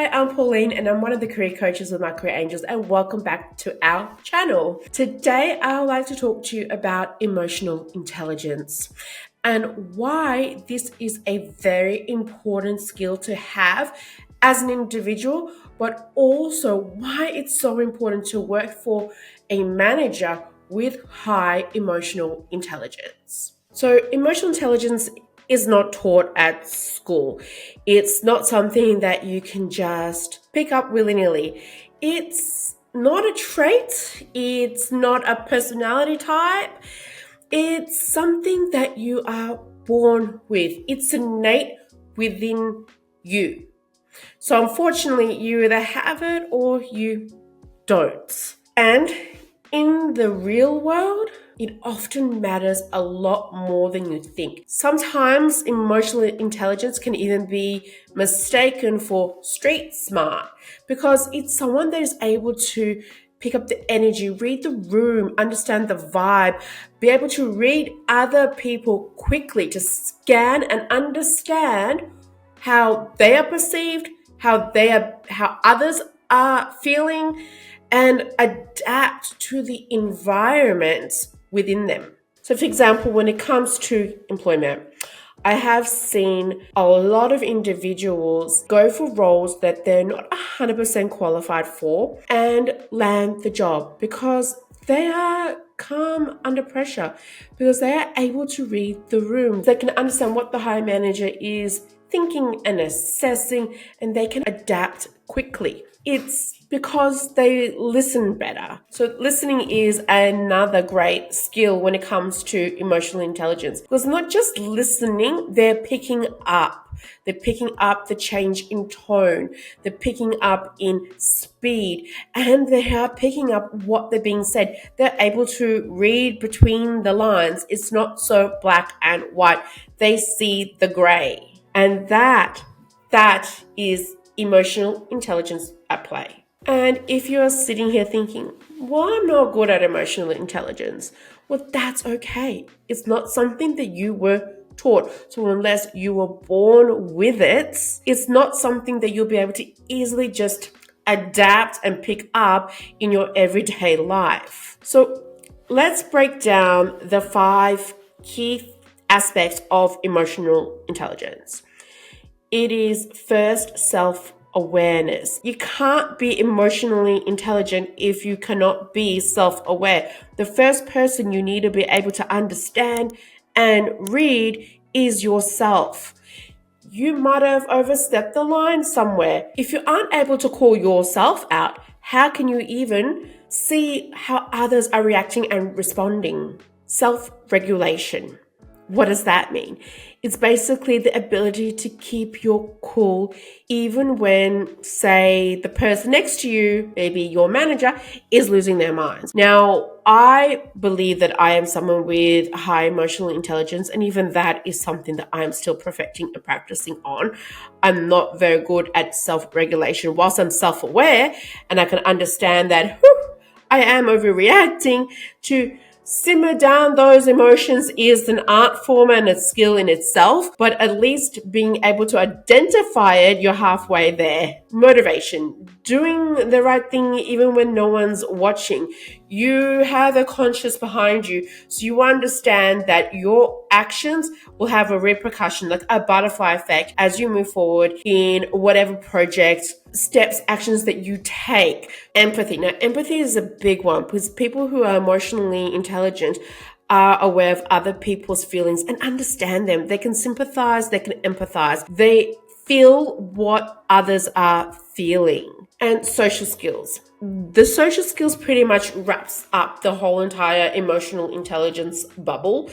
Hi, I'm Pauline and I'm one of the career coaches with My Career Angels, and welcome back to our channel. Today, I would like to talk to you about emotional intelligence and why this is a very important skill to have as an individual, but also why it's so important to work for a manager with high emotional intelligence. So, emotional intelligence is not taught at school. It's not something that you can just pick up willy-nilly. It's not a trait. It's not a personality type. It's something that you are born with. It's innate within you. So unfortunately, you either have it or you don't. And in the real world, it often matters a lot more than you think. Sometimes emotional intelligence can even be mistaken for street smart because it's someone that is able to pick up the energy, read the room, understand the vibe, be able to read other people quickly, to scan and understand how they are perceived, how others are feeling, and adapt to the environment within them. So, for example, when it comes to employment, I have seen a lot of individuals go for roles that they're not 100% qualified for and land the job because they are calm under pressure, because they are able to read the room. They can understand what the hiring manager is thinking and assessing, and they can adapt quickly. It's because they listen better. So listening is another great skill when it comes to emotional intelligence, because not just listening, they're picking up. They're picking up the change in tone. They're picking up in speed, and they are picking up what they're being said. They're able to read between the lines. It's not so black and white. They see the gray. And that is emotional intelligence at play. And if you're sitting here thinking, well, I'm not good at emotional intelligence, well, that's okay. It's not something that you were taught. So unless you were born with it, it's not something that you'll be able to easily just adapt and pick up in your everyday life. So let's break down the 5 key aspects of emotional intelligence. It is first self-awareness. You can't be emotionally intelligent if you cannot be self-aware. The first person you need to be able to understand and read is yourself. You might have overstepped the line somewhere. If you aren't able to call yourself out, how can you even see how others are reacting and responding? Self-regulation. What does that mean? It's basically the ability to keep your cool even when, say, the person next to you, maybe your manager, is losing their minds. Now, I believe that I am someone with high emotional intelligence, and even that is something that I am still perfecting and practicing on. I'm not very good at self-regulation. Whilst I'm self-aware and I can understand that I am overreacting, to simmer down those emotions is an art form and a skill in itself, but at least being able to identify it, you're halfway there. Motivation, doing the right thing even when no one's watching. You have a conscience behind you, so you understand that your actions will have a repercussion, like a butterfly effect, as you move forward in whatever project, steps, actions that you take. Empathy. Now, empathy is a big one because people who are emotionally intelligent are aware of other people's feelings and understand them. They can sympathize, they can empathize. They feel what others are feeling. And social skills. The social skills pretty much wraps up the whole entire emotional intelligence bubble.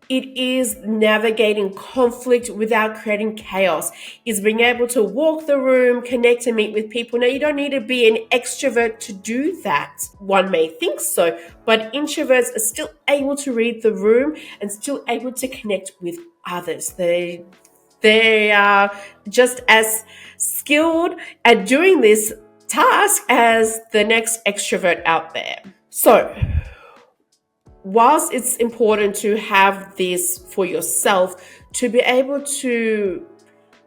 It is navigating conflict without creating chaos. It's being able to walk the room, connect and meet with people. Now, you don't need to be an extrovert to do that. One may think so, but introverts are still able to read the room and still able to connect with others. They are just as skilled at doing this task as the next extrovert out there. So, whilst it's important to have this for yourself, to be able to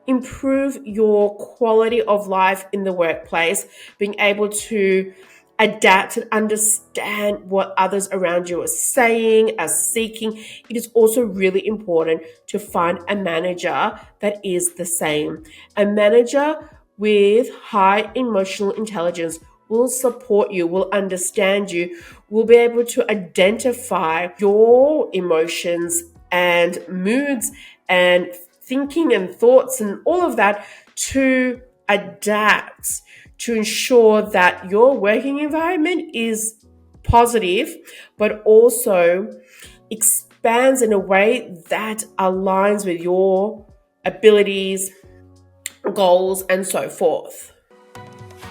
improve your quality of life in the workplace, being able to adapt and understand what others around you are saying, are seeking. It is also really important to find a manager that is the same. A manager with high emotional intelligence will support you, will understand you, will be able to identify your emotions and moods and thinking and thoughts and all of that to adapt to ensure that your working environment is positive, but also expands in a way that aligns with your abilities, goals, and so forth.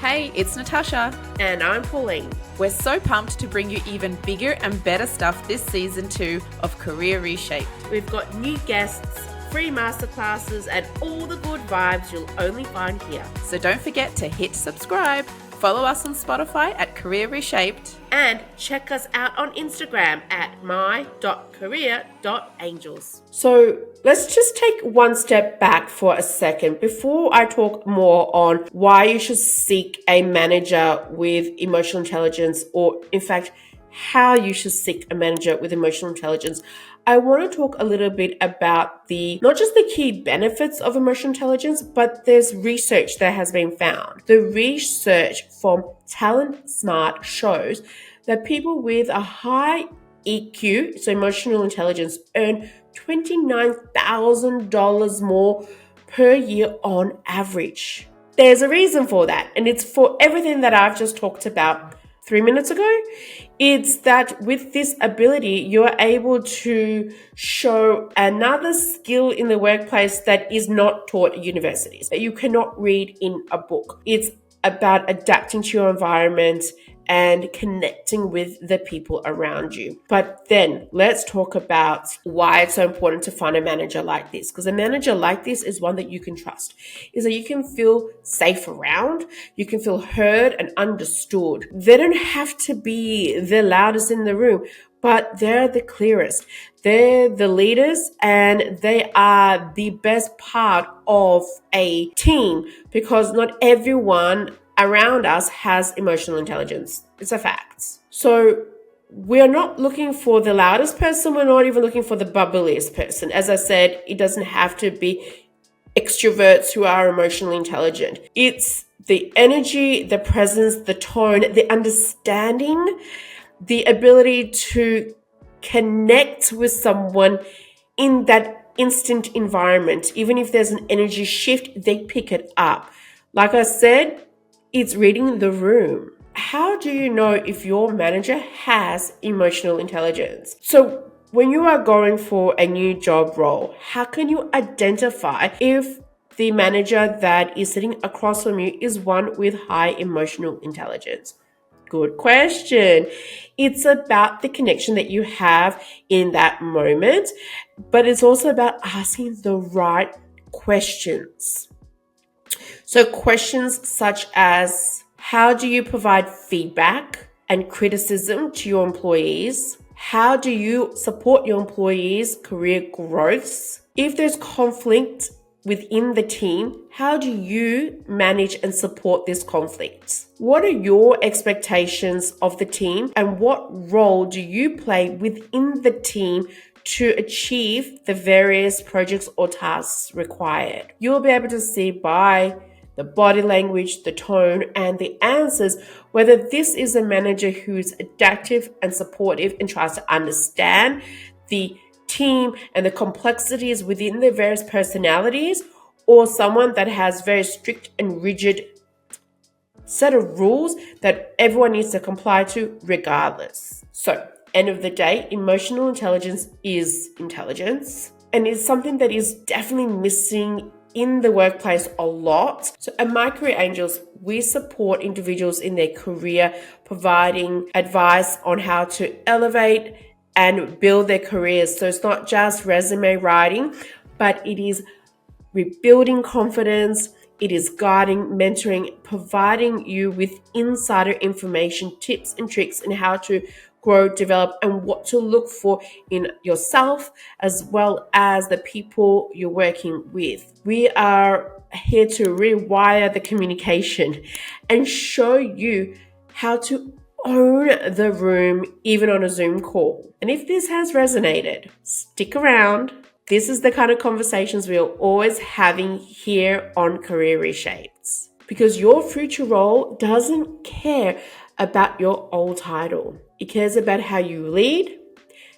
Hey, it's Natasha. And I'm Pauline. We're so pumped to bring you even bigger and better stuff this season 2 of Career Reshaped. We've got new guests, free masterclasses, and all the good vibes you'll only find here. So don't forget to hit subscribe, follow us on Spotify at Career Reshaped, and check us out on Instagram at my.career.angels. So let's just take one step back for a second before I talk more on why you should seek a manager with emotional intelligence, or in fact, how you should seek a manager with emotional intelligence. I want to talk a little bit about not just the key benefits of emotional intelligence, but there's research that has been found. The research from Talent Smart shows that people with a high EQ, so emotional intelligence, earn $29,000 more per year on average. There's a reason for that, and it's for everything that I've just talked about 3 minutes ago. It's that with this ability, you're able to show another skill in the workplace that is not taught at universities, that you cannot read in a book. It's about adapting to your environment and connecting with the people around you. But then let's talk about why it's so important to find a manager like this. Because a manager like this is one that you can trust, is that you can feel safe around, you can feel heard and understood. They don't have to be the loudest in the room, but they're the clearest. They're the leaders, and they are the best part of a team, because not everyone around us has emotional intelligence. It's a fact. So we're not looking for the loudest person. We're not even looking for the bubbliest person. As I said, it doesn't have to be extroverts who are emotionally intelligent. It's the energy, the presence, the tone, the understanding, the ability to connect with someone in that instant environment. Even if there's an energy shift, they pick it up. Like I said, it's reading the room. How do you know if your manager has emotional intelligence? So when you are going for a new job role, how can you identify if the manager that is sitting across from you is one with high emotional intelligence? Good question. It's about the connection that you have in that moment, but it's also about asking the right questions. So questions such as, how do you provide feedback and criticism to your employees? How do you support your employees' career growths? If there's conflict within the team, how do you manage and support this conflict? What are your expectations of the team, and what role do you play within the team to achieve the various projects or tasks required? You'll be able to see by the body language, the tone, and the answers whether this is a manager who's adaptive and supportive and tries to understand the team and the complexities within their various personalities, or someone that has very strict and rigid set of rules that everyone needs to comply to regardless. So, end of the day, emotional intelligence is intelligence, and it's something that is definitely missing in the workplace a lot. So at My Career Angels, we support individuals in their career, providing advice on how to elevate and build their careers. So it's not just resume writing, but it is rebuilding confidence. It is guiding, mentoring, providing you with insider information, tips and tricks, and how to grow, develop, and what to look for in yourself as well as the people you're working with. We are here to rewire the communication and show you how to own the room even on a Zoom call. And if this has resonated, stick around. This is the kind of conversations we are always having here on Career Reshaped. Because your future role doesn't care about your old title. It cares about how you lead,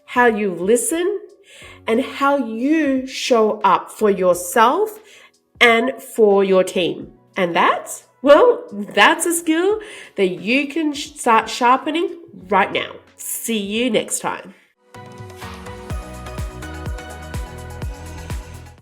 how you listen, and how you show up for yourself and for your team. And that's a skill that you can start sharpening right now. See you next time.